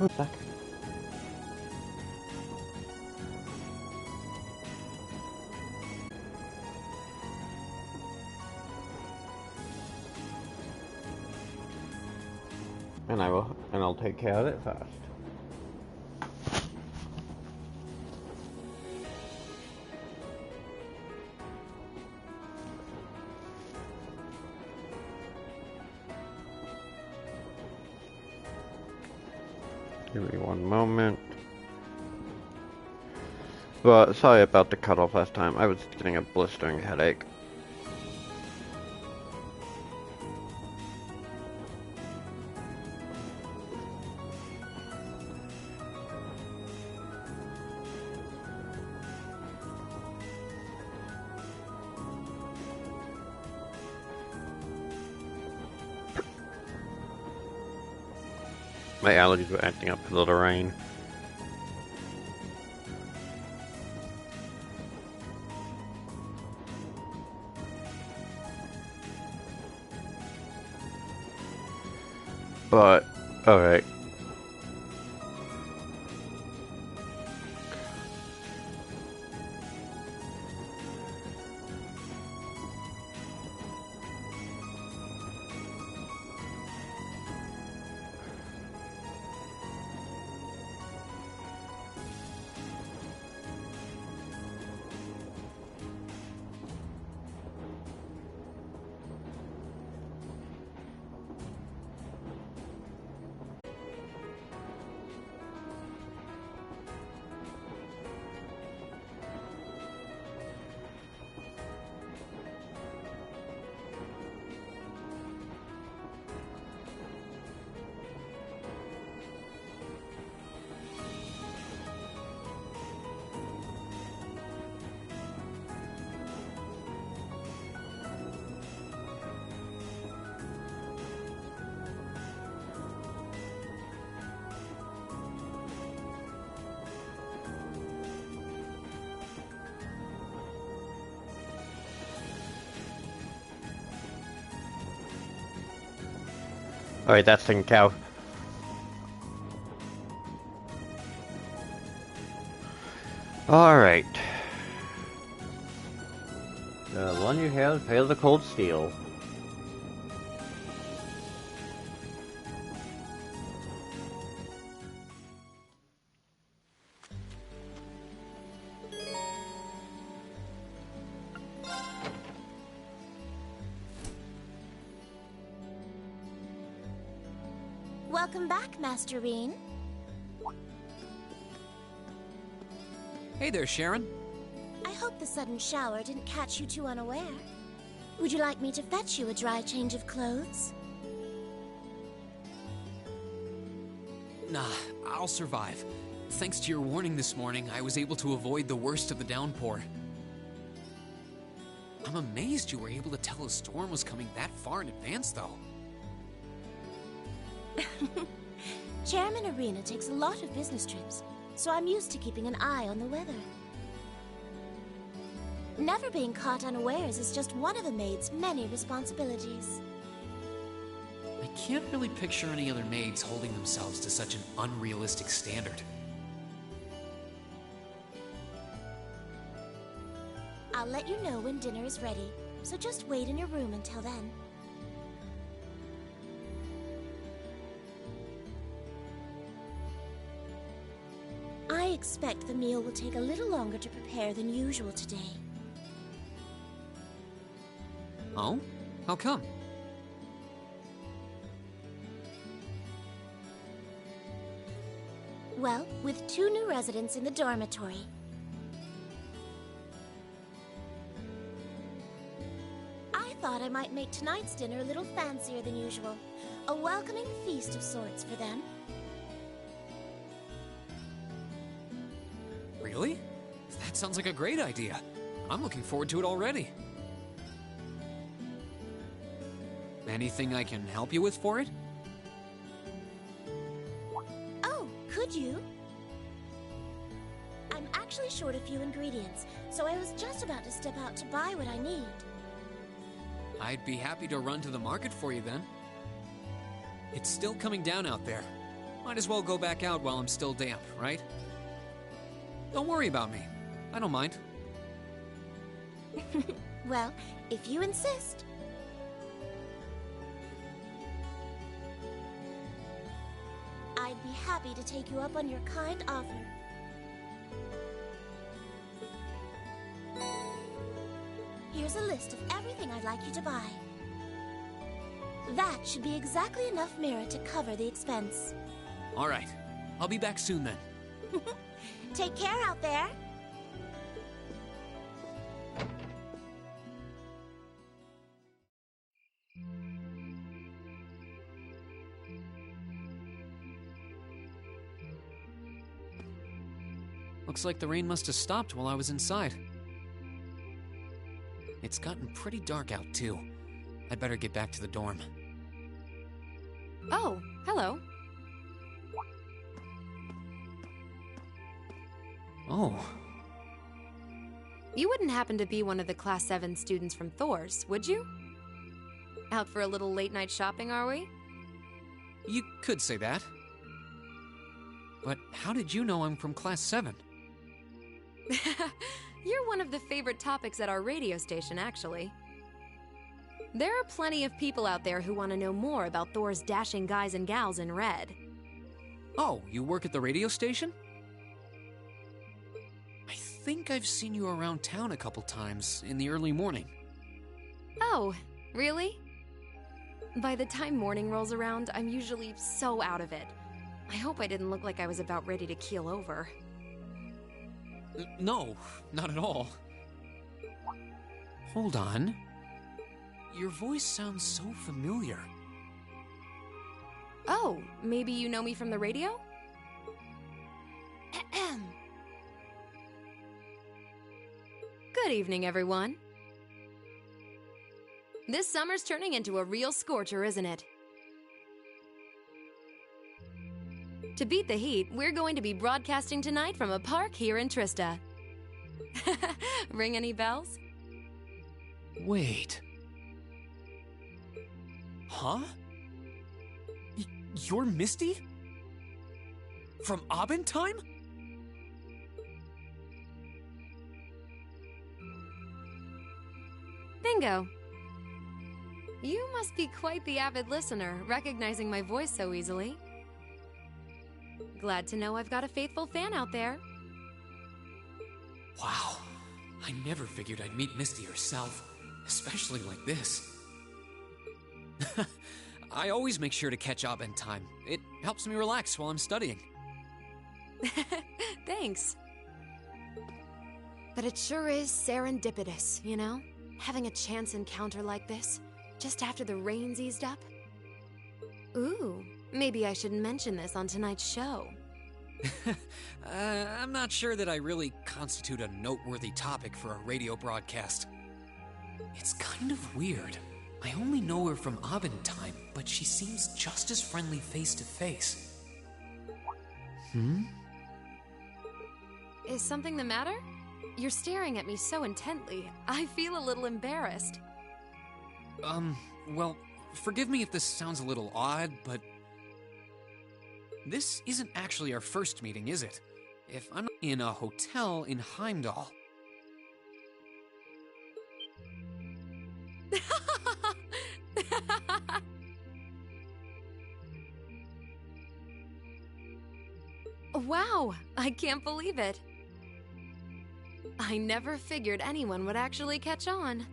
Back. And I'll take care of it first. Give me one moment. But sorry about the cutoff last time. I was getting a blistering headache. My allergies were acting up because of the rain. But, alright. Alright, that's taken cow. Alright. The one you have, Hail the Cold Steel. Welcome back, Master Reen. Hey there, Sharon. I hope the sudden shower didn't catch you too unaware. Would you like me to fetch you a dry change of clothes? Nah, I'll survive. Thanks to your warning this morning, I was able to avoid the worst of the downpour. I'm amazed you were able to tell a storm was coming that far in advance, though. Chairman Arena takes a lot of business trips, so I'm used to keeping an eye on the weather. Never being caught unawares is just one of a maid's many responsibilities. I can't really picture any other maids holding themselves to such an unrealistic standard. I'll let you know when dinner is ready, so just wait in your room until then. I expect the meal will take a little longer to prepare than usual today. Oh? How come? Well, with 2 new residents in the dormitory. I thought I might make tonight's dinner a little fancier than usual. A welcoming feast of sorts for them. Really? That sounds like a great idea. I'm looking forward to it already. Anything I can help you with for it? Oh, could you? I'm actually short a few ingredients, so I was just about to step out to buy what I need. I'd be happy to run to the market for you then. It's still coming down out there. Might as well go back out while I'm still damp, right? Don't worry about me. I don't mind. Well, if you insist. I'd be happy to take you up on your kind offer. Here's a list of everything I'd like you to buy. That should be exactly enough mirror to cover the expense. All right. I'll be back soon then. Take care out there. Looks like the rain must have stopped while I was inside. It's gotten pretty dark out, too. I'd better get back to the dorm. Oh, hello. Oh, You wouldn't happen to be one of the Class 7 students from Thor's, would you? Out for a little late-night shopping, are we? you could say that. But how did you know I'm from Class 7? You're one of the favorite topics at our radio station, actually. There are plenty of people out there who want to know more about Thor's dashing guys and gals in red. Oh, you work at the radio station? I think I've seen you around town a couple times in the early morning. Oh, really? By the time morning rolls around, I'm usually so out of it. I hope I didn't look like I was about ready to keel over. No, not at all. Hold on. Your voice sounds so familiar. Oh, maybe you know me from the radio? Ahem. Good evening, everyone. This summer's turning into a real scorcher, isn't it? To beat the heat, we're going to be broadcasting tonight from a park here in Trista. Ring any bells? Wait. Huh? You're Misty? From Abendheim? Bingo. You must be quite the avid listener, recognizing my voice so easily. Glad to know I've got a faithful fan out there. Wow. I never figured I'd meet Misty herself, especially like this. I always make sure to catch Abendheim. It helps me relax while I'm studying. Thanks. But it sure is serendipitous, you know? Having a chance encounter like this, just after the rain's eased up. Ooh, maybe I should mention this on tonight's show. I'm not sure that I really constitute a noteworthy topic for a radio broadcast. It's kind of weird. I only know her from Abendheim, but she seems just as friendly face to face. Is something the matter? You're staring at me so intently. I feel a little embarrassed. Well, forgive me if this sounds a little odd, but this isn't actually our first meeting, is it? If I'm not in a hotel in Heimdall. Wow, I can't believe it. I never figured anyone would actually catch on.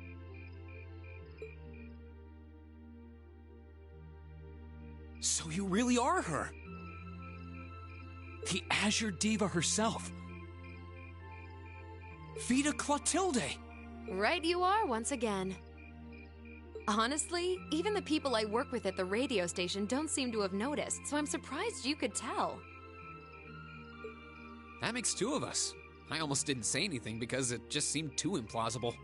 So you really are her? The Azure Diva herself. Vita Clotilde! Right you are once again. Honestly, even the people I work with at the radio station don't seem to have noticed, so I'm surprised you could tell. That makes two of us. I almost didn't say anything because it just seemed too implausible.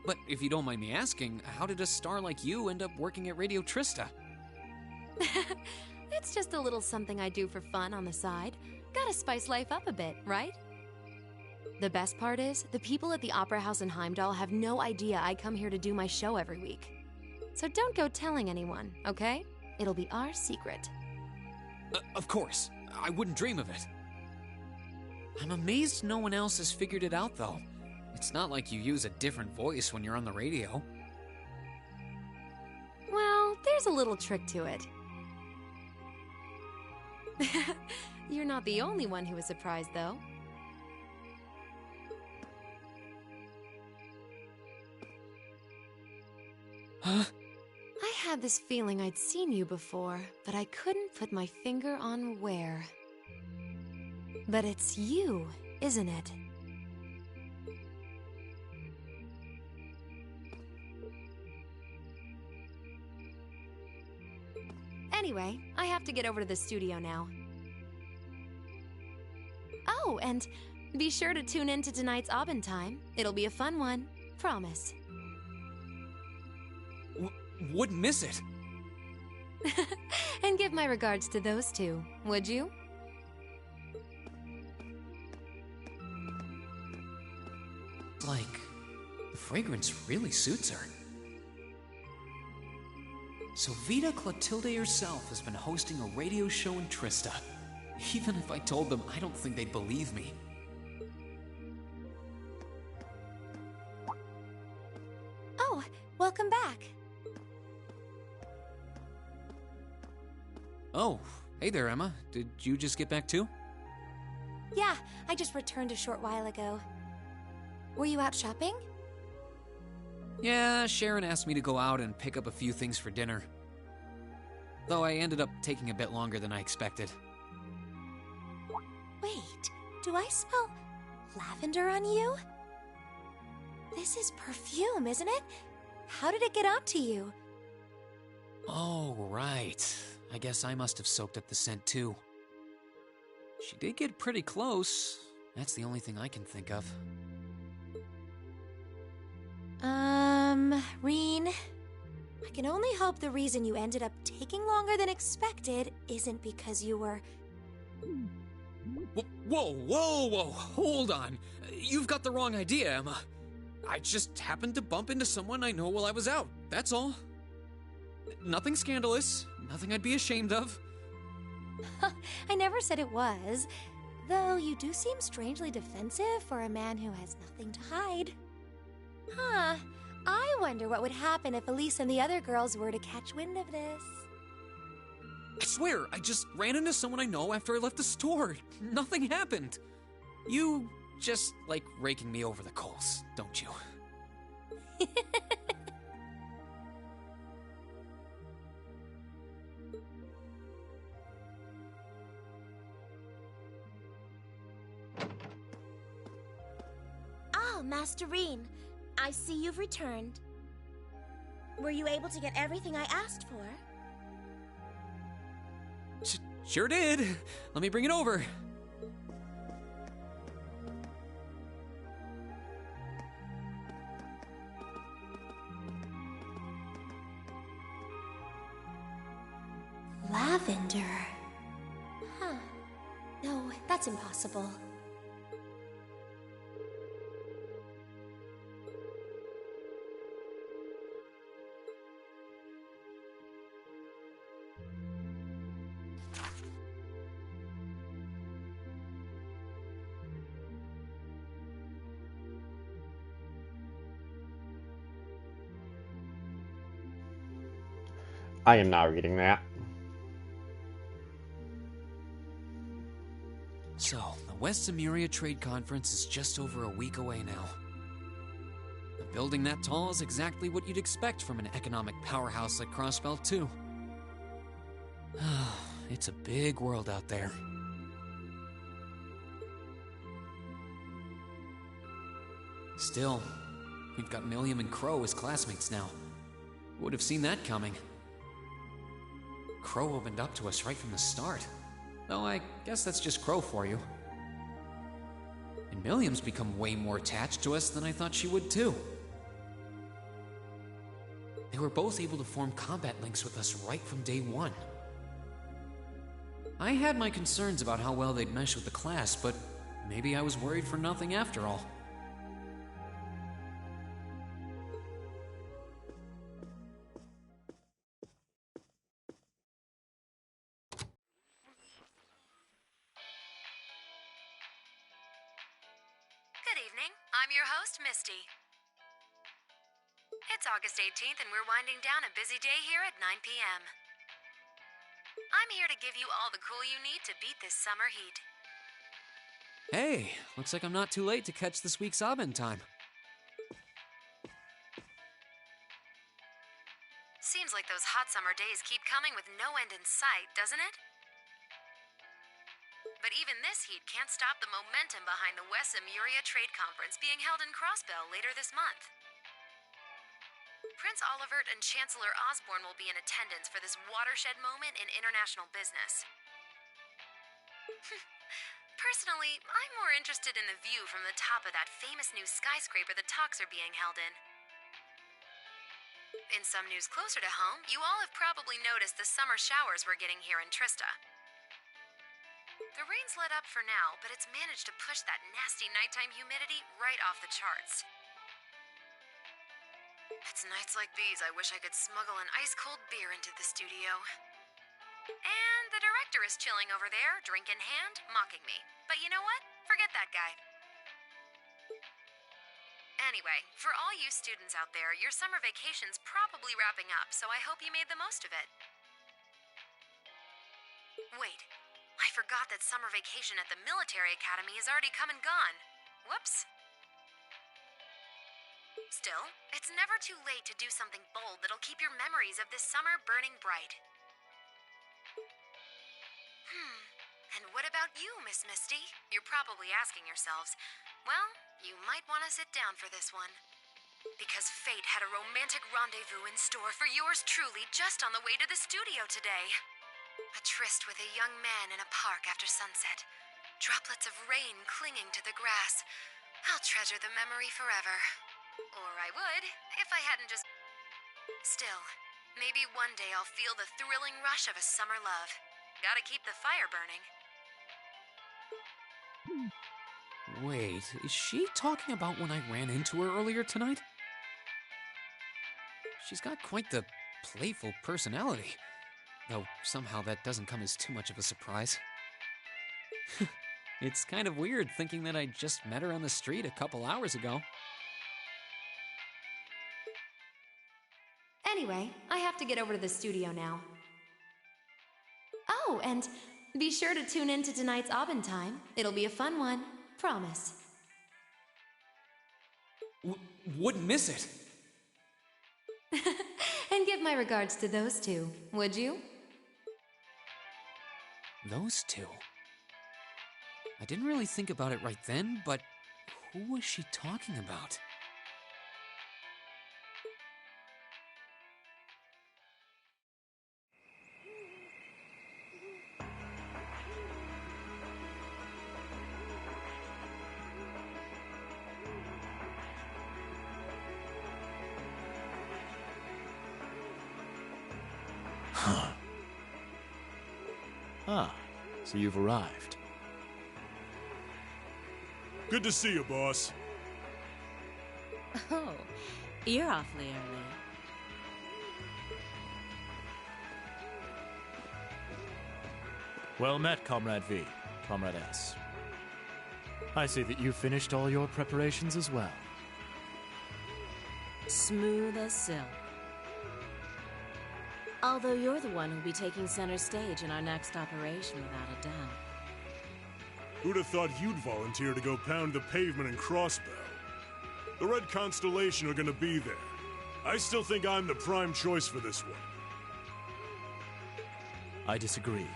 But if you don't mind me asking, how did a star like you end up working at Radio Trista? It's just a little something I do for fun on the side. Gotta spice life up a bit, right? The best part is, the people at the Opera House in Heimdall have no idea I come here to do my show every week. So don't go telling anyone, okay? It'll be our secret. Of course. I wouldn't dream of it. I'm amazed no one else has figured it out, though. It's not like you use a different voice when you're on the radio. Well, there's a little trick to it. You're not the only one who was surprised, though. Huh? I had this feeling I'd seen you before, but I couldn't put my finger on where. But it's you, isn't it? Anyway, I have to get over to the studio now. Oh, and be sure to tune in to tonight's Aubin Time. It'll be a fun one. Promise. Wouldn't miss it. And give my regards to those two, would you? Like, the fragrance really suits her. So Vita Clotilde herself has been hosting a radio show in Trista. Even if I told them, I don't think they'd believe me. Oh, welcome back. Oh, hey there, Emma. Did you just get back too? Yeah, I just returned a short while ago. Were you out shopping? Yeah, Sharon asked me to go out and pick up a few things for dinner. Though I ended up taking a bit longer than I expected. Wait, do I smell lavender on you? This is perfume, isn't it? How did it get onto you? Oh, right. I guess I must have soaked up the scent too. She did get pretty close. That's the only thing I can think of. Reen, I can only hope the reason you ended up taking longer than expected isn't because you were... Whoa, hold on. You've got the wrong idea, Emma. I just happened to bump into someone I know while I was out, that's all. Nothing scandalous, nothing I'd be ashamed of. I never said it was. Though you do seem strangely defensive for a man who has nothing to hide. Huh. I wonder what would happen if Elise and the other girls were to catch wind of this. I swear, I just ran into someone I know after I left the store. Nothing happened. You just like raking me over the coals, don't you? Oh, Master Reen, I see you've returned. Were you able to get everything I asked for? Sure did. Let me bring it over. Lavender. Huh. No, that's impossible. I am not reading that. So, the West Zemuria Trade Conference is just over a week away now. A building that tall is exactly what you'd expect from an economic powerhouse like Crossbelt, too. It's a big world out there. Still, we've got Milliam and Crow as classmates now. Who would have seen that coming? Crow opened up to us right from the start. Though I guess that's just Crow for you. And Milliam's become way more attached to us than I thought she would too. They were both able to form combat links with us right from day one. I had my concerns about how well they'd mesh with the class, but maybe I was worried for nothing after all. morning. I'm your host, Misty. It's August 18th, and we're winding down a busy day here at 9 p.m. I'm here to give you all the cool you need to beat this summer heat. Hey, looks like I'm not too late to catch this week's Abend Time. Seems like those hot summer days keep coming with no end in sight, doesn't it? But even this heat can't stop the momentum behind the West Emuria Trade Conference being held in Crossbell later this month. Prince Olivert and Chancellor Osborne will be in attendance for this watershed moment in international business. Personally, I'm more interested in the view from the top of that famous new skyscraper the talks are being held in. In some news closer to home, you all have probably noticed the summer showers we're getting here in Trista. The rain's let up for now, but it's managed to push that nasty nighttime humidity right off the charts. It's nights like these I wish I could smuggle an ice-cold beer into the studio. And the director is chilling over there, drink in hand, mocking me. But you know what? Forget that guy. Anyway, for all you students out there, your summer vacation's probably wrapping up, so I hope you made the most of it. Wait, I forgot that summer vacation at the military academy has already come and gone. Whoops. Still, it's never too late to do something bold that'll keep your memories of this summer burning bright. And what about you, Miss Misty? You're probably asking yourselves. Well, you might want to sit down for this one. Because fate had a romantic rendezvous in store for yours truly just on the way to the studio today. A tryst with a young man in a park after sunset. Droplets of rain clinging to the grass. I'll treasure the memory forever. Or I would, if I hadn't just... Still, maybe one day I'll feel the thrilling rush of a summer love. Gotta keep the fire burning. Wait, is she talking about when I ran into her earlier tonight? She's got quite the playful personality, though somehow that doesn't come as too much of a surprise. It's kind of weird thinking that I just met her on the street a couple hours ago. Anyway, I have to get over to the studio now. Oh, and be sure to tune in to tonight's Abend Time. It'll be a fun one. Promise. Wouldn't miss it. And give my regards to those two, would you? Those two? I didn't really think about it right then, but who was she talking about? Ah, so you've arrived. Good to see you, boss. Oh, you're awfully early. Well met, Comrade V, Comrade S. I see that you've finished all your preparations as well. Smooth as silk. Although you're the one who'll be taking center stage in our next operation, without a doubt. Who'd have thought you'd volunteer to go pound the pavement in Crossbell? The Red Constellation are gonna be there. I still think I'm the prime choice for this one. I disagree.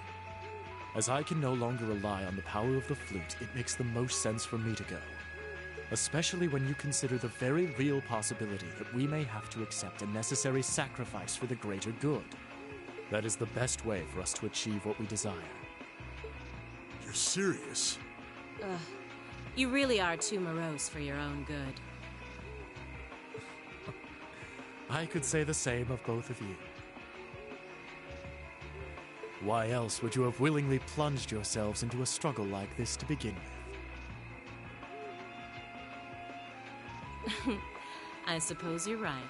As I can no longer rely on the power of the flute, it makes the most sense for me to go. Especially when you consider the very real possibility that we may have to accept a necessary sacrifice for the greater good. That is the best way for us to achieve what we desire. You're serious? Ugh. You really are too morose for your own good. I could say the same of both of you. Why else would you have willingly plunged yourselves into a struggle like this to begin with? I suppose you're right.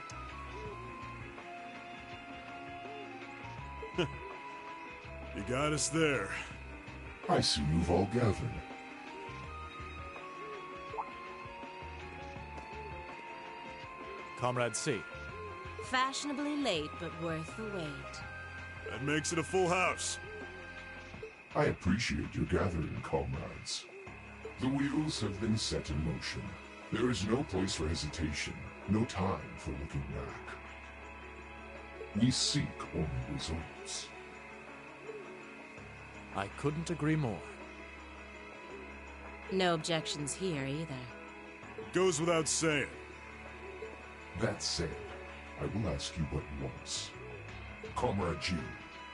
You got us there. I see you've all gathered. Comrade C. Fashionably late, but worth the wait. That makes it a full house. I appreciate your gathering, comrades. The wheels have been set in motion. There is no place for hesitation, no time for looking back. We seek only results. I couldn't agree more. No objections here either. Goes without saying. That said, I will ask you but once. Comrade G,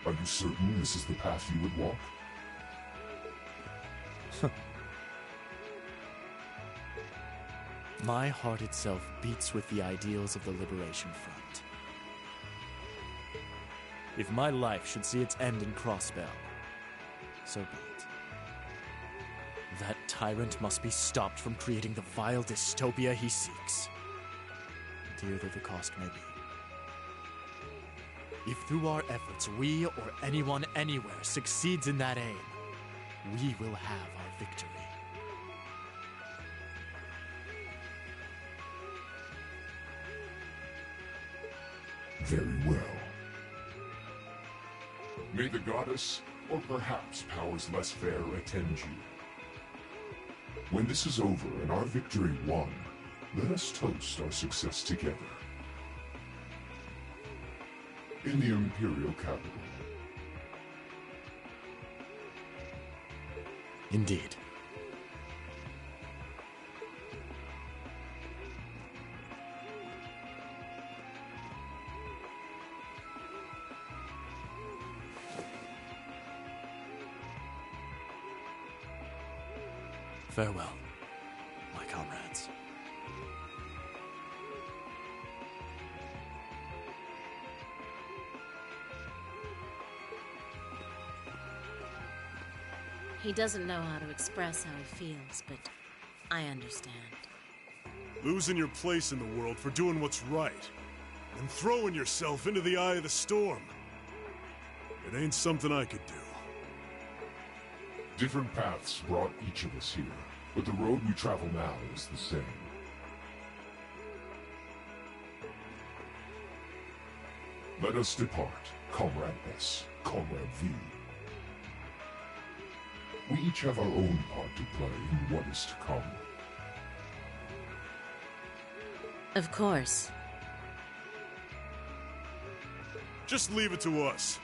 are you certain this is the path you would walk? My heart itself beats with the ideals of the Liberation Front. If my life should see its end in Crossbell, so be it. That tyrant must be stopped from creating the vile dystopia he seeks, dear though the cost may be. If through our efforts we or anyone anywhere succeeds in that aim, we will have our victory. Very well. May the goddess, or perhaps powers less fair, attend you. When this is over and our victory won, let us toast our success together. In the Imperial capital. Indeed. Farewell, my comrades. He doesn't know how to express how he feels, but I understand. Losing your place in the world for doing what's right, and throwing yourself into the eye of the storm. It ain't something I could do. Different paths brought each of us here, but the road we travel now is the same. Let us depart, Comrade S, Comrade V. We each have our own part to play in what is to come. Of course. Just leave it to us.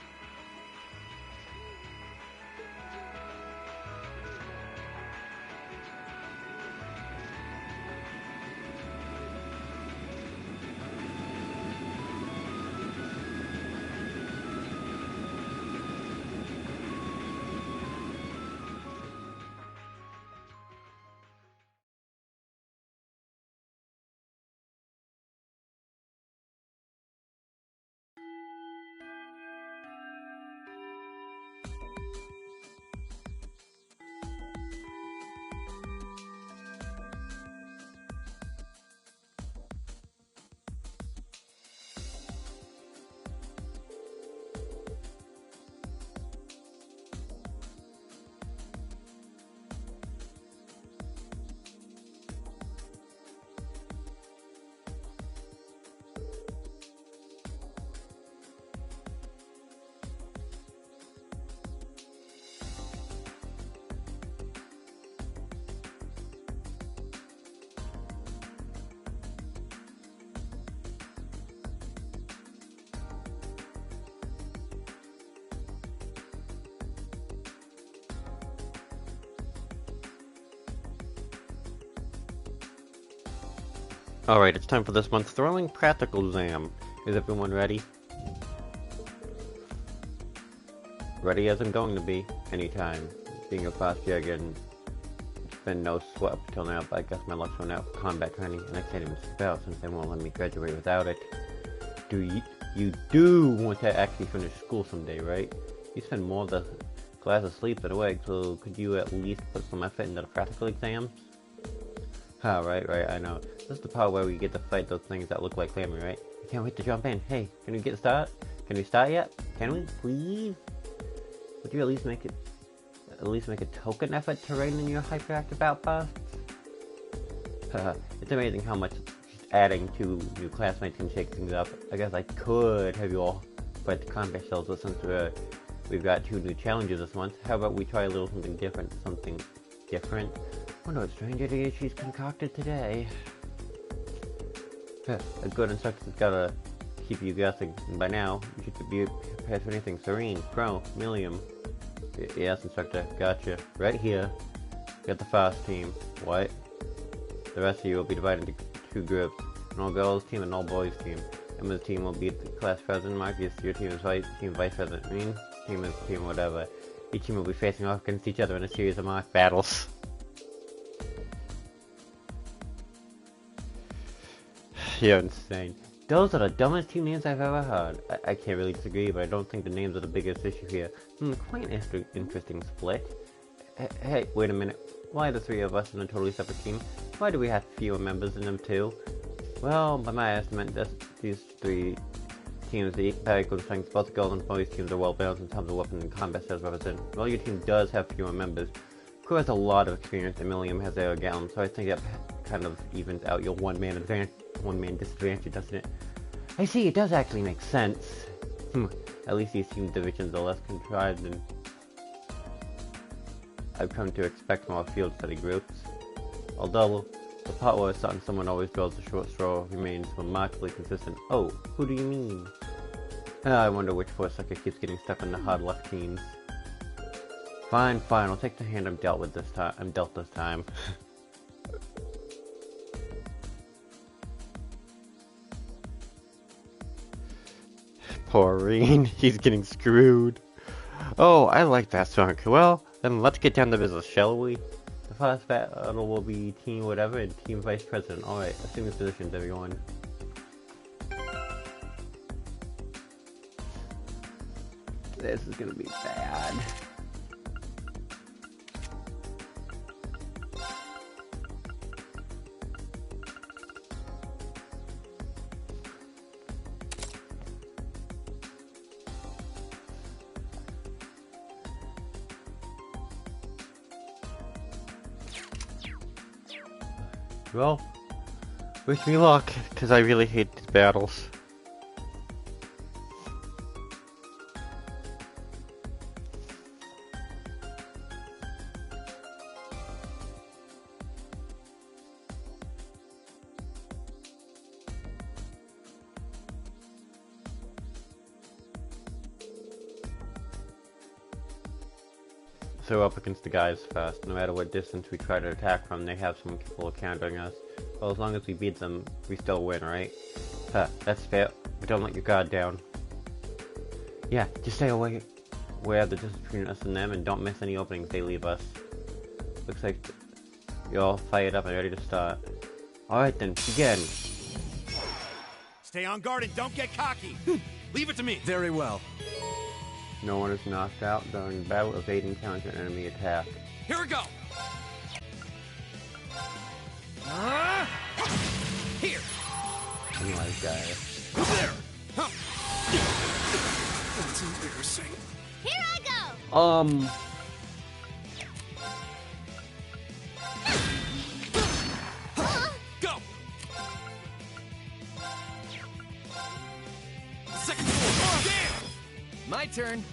Alright, it's time for this month's Thrilling Practical Exam. Is everyone ready? Ready as I'm going to be, anytime. Being a fast jag and it's been no sweat up till now, but I guess my luck's run out for combat training, and I can't even spell since they won't let me graduate without it. You do want to actually finish school someday, right? You spend more of the class asleep than awake, so could you at least put some effort into the practical exams? Ah, right, I know. This is the part where we get to fight those things that look like family, right? I can't wait to jump in. Hey, can we get started? Can we start yet? Can we, please? Would you at least make a token effort to rein in your hyperactive outbursts? It's amazing how much adding 2 new classmates can shake things up. I guess I could have you all fight the combat shells, but since we've got 2 new challenges this month, how about we try a little something different? Wonder what strange idea she's concocted today. A good instructor's gotta keep you guessing, and by now, you should be prepared for anything. Serene, Crow, Millium. Yes, instructor, gotcha. Right here. Got the fast team. What? The rest of you will be divided into 2 groups. An all-girls team and an all-boys team. Emma's team will be the class president. Marcus, your team is vice president. Mean team is team whatever. Each team will be facing off against each other in a series of mock battles. You're insane. Those are the dumbest team names I've ever heard. I can't really disagree, but I don't think the names are the biggest issue here. Quite an interesting split. Hey, wait a minute. Why are the 3 of us in a totally separate team? Why do we have fewer members in them too? Well, by my estimate, these 3 teams have equal strengths. Both the girls and boys teams are well balanced in terms of weapons and combat styles represented. Well, your team does have fewer members. Crew has a lot of experience, and Millium has Air Gallon, so I think that kind of evens out your one-man disadvantage, doesn't it? I see, it does actually make sense. At least these team divisions are less contrived than I've come to expect from our field study groups. Although, the part where it's something someone always draws the short straw remains remarkably consistent. Oh, who do you mean? I wonder which poor sucker keeps getting stuck on the hard luck teams. Fine, I'll take the hand I'm dealt this time. Poor Reen, he's getting screwed. Oh, I like that song. Well, then let's get down to business, shall we? The first battle will be team whatever and team vice president. Alright, assume your positions, everyone. This is gonna be bad. Well, wish me luck, because I really hate these battles. So we're up against the guys first. No matter what distance we try to attack from, they have someone capable of countering us. Well, as long as we beat them, we still win, right? That's fair, but don't let your guard down. Yeah, just stay away where the distance between us and them, and don't miss any openings they leave us. Looks like you're all fired up and ready to start. Alright then, begin! Stay on guard and don't get cocky! Leave it to me! Very well. No one is knocked out during battle, evade and counter enemy attack. Here we go! Here! Nice guy. There! That's embarrassing. Here I go! Go! Second floor! Damn! My turn.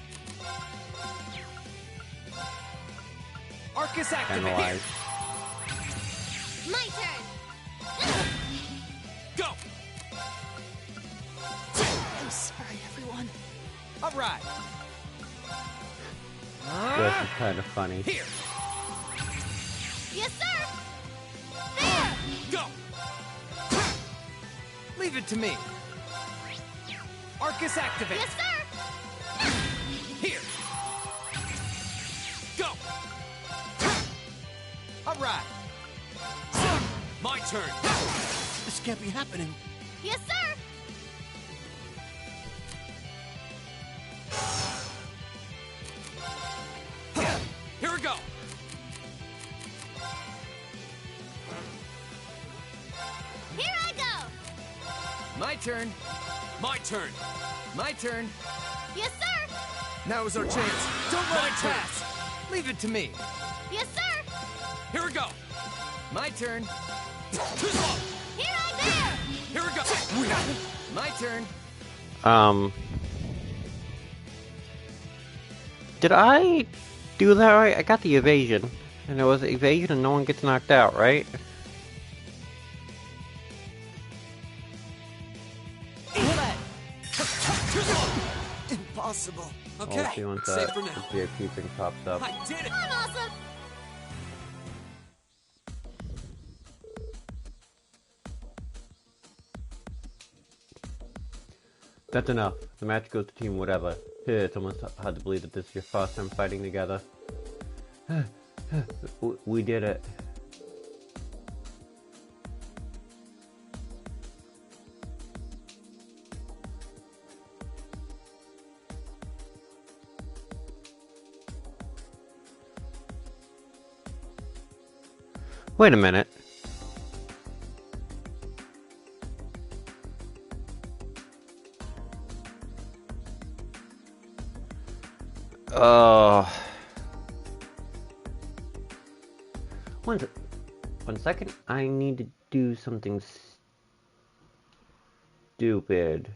Arcus activate. Analyze. My turn! Go! I'm sorry, everyone. All right. This is kind of funny. Here! Yes, sir! There! Go! Leave it to me. Arcus activate. Yes, sir! Here! Go! All right. My turn! This can't be happening. Yes, sir! Here we go! Here I go! My turn. My turn! My turn. Yes, sir! Now is our chance. Don't let My it turn. pass. Leave it to me. Yes, sir! Here we go! My turn. Too slow! Here we go. My turn. Did I do that right? I got the evasion. And it was evasion and no one gets knocked out, right? Impossible. Okay, I'll see once safe that for now. VIP thing pops up. I did it! I'm awesome! That's enough. The match goes to team whatever. It's almost hard to believe that this is your first time fighting together. We did it. Wait a minute. One second. I need to do something stupid.